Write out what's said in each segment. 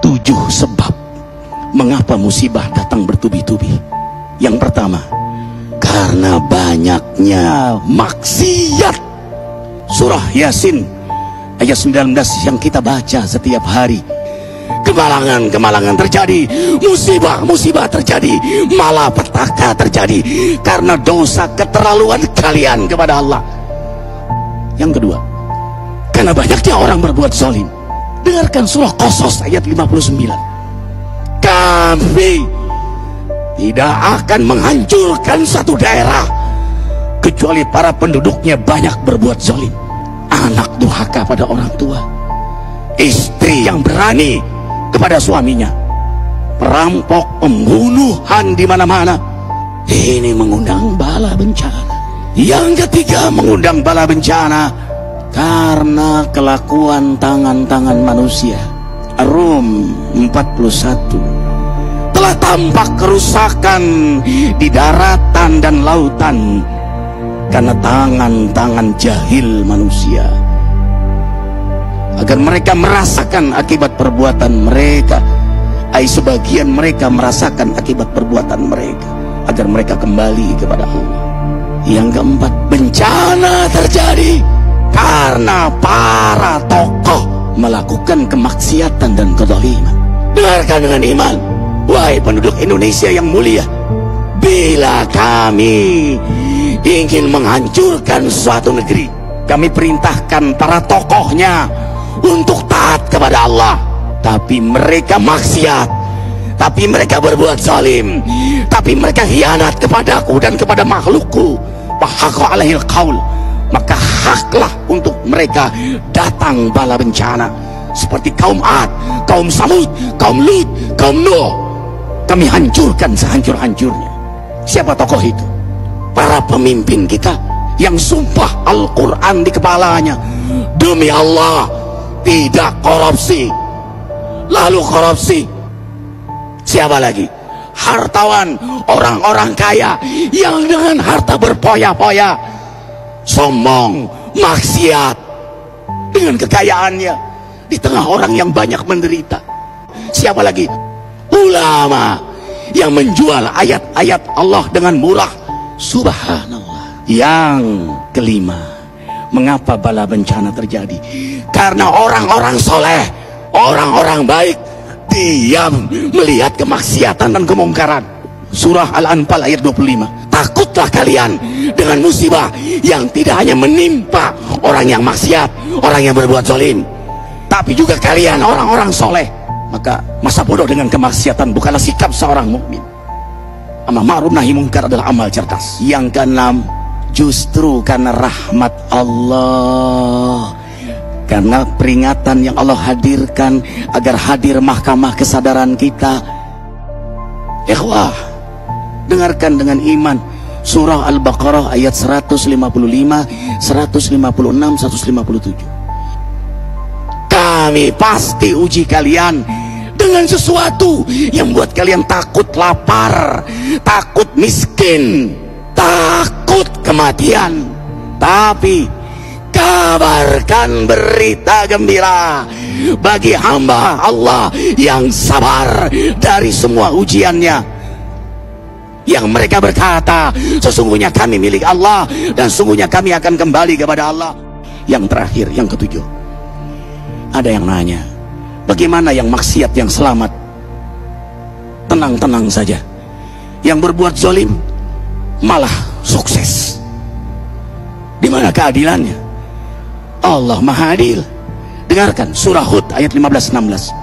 7 sebab mengapa musibah datang bertubi-tubi. Yang pertama, karena banyaknya maksiat. Surah Yasin ayat 19 yang kita baca setiap hari. Kemalangan terjadi, musibah terjadi, malapetaka terjadi karena dosa keterlaluan kalian kepada Allah. Yang kedua, karena banyaknya orang berbuat zalim. Dengarkan surah Qasas ayat 59. Kami tidak akan menghancurkan satu daerah kecuali para penduduknya banyak berbuat zalim. Anak durhaka pada orang tua, istri yang berani kepada suaminya, perampok, pembunuhan di mana-mana. Ini mengundang bala bencana. Yang ketiga, mengundang bala bencana karena kelakuan tangan-tangan manusia. Rum 41. Telah tampak kerusakan di daratan dan lautan karena tangan-tangan jahil manusia, agar mereka merasakan akibat perbuatan mereka. Sebagian mereka merasakan akibat perbuatan mereka, agar mereka kembali kepada Allah. Yang keempat, bencana terjadi karena para tokoh melakukan kemaksiatan dan kezaliman. Dengarkan dengan iman, wahai penduduk Indonesia yang mulia, bila kami ingin menghancurkan suatu negeri, kami perintahkan para tokohnya untuk taat kepada Allah, tapi mereka maksiat, tapi mereka berbuat zalim, tapi mereka khianat kepadaku dan kepada makhlukku. Fahaqa alaihil qaul, maka haklah untuk mereka datang bala bencana seperti kaum Ad, kaum Samud, kaum Lut, kaum Nuh. Kami hancurkan sehancur-hancurnya. Siapa tokoh itu? Para pemimpin kita yang sumpah Al-Quran di kepalanya, demi Allah tidak korupsi. Lalu korupsi. Siapa lagi? Hartawan, orang-orang kaya yang dengan harta berpoya-poya, sombong, maksiat dengan kekayaannya di tengah orang yang banyak menderita. Siapa lagi? Ulama yang menjual ayat-ayat Allah dengan murah. Subhanallah. Yang kelima, mengapa bala bencana terjadi? Karena orang-orang soleh, orang-orang baik diam melihat kemaksiatan dan kemungkaran. Surah Al-Anfal ayat 25. Takutlah kalian dengan musibah yang tidak hanya menimpa orang yang maksiat, orang yang berbuat zalim, tapi juga kalian orang-orang soleh. Maka masa bodoh dengan kemaksiatan bukanlah sikap seorang mukmin. Amar ma'ruf nahi munkar adalah amal cerdas. Yang keenam, justru karena rahmat Allah, karena peringatan yang Allah hadirkan agar hadir mahkamah kesadaran kita. Ikhwah, dengarkan dengan iman surah Al-Baqarah ayat 155, 156, 157. Kami pasti uji kalian dengan sesuatu yang buat kalian takut lapar, takut miskin, takut kematian. Tapi kabarkan berita gembira bagi hamba Allah yang sabar dari semua ujiannya, yang mereka berkata, sesungguhnya kami milik Allah dan sungguhnya kami akan kembali kepada Allah. Yang terakhir, yang ketujuh, ada yang nanya, bagaimana yang maksiat yang selamat? Tenang-tenang saja. Yang berbuat zalim malah sukses. Di mana keadilannya? Allah Maha Adil. Dengarkan surah Hud ayat 15-16.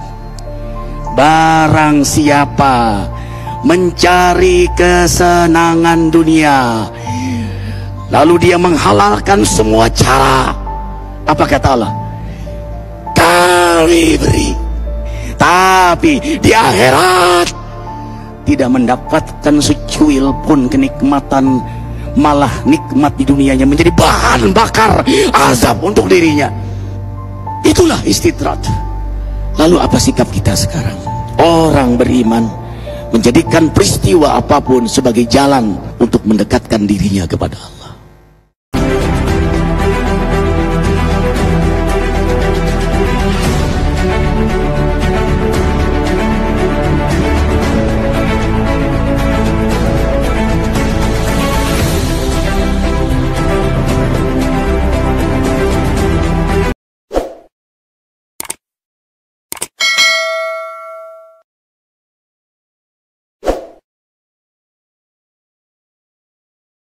Barang siapa mencari kesenangan dunia, lalu dia menghalalkan semua cara, apa kata Allah? Kami beri, tapi di akhirat tidak mendapatkan secuil pun kenikmatan, malah nikmat di dunianya menjadi bahan bakar azab untuk dirinya. Itulah istidrat. Lalu apa sikap kita sekarang? Orang beriman menjadikan peristiwa apapun sebagai jalan untuk mendekatkan dirinya kepada Allah.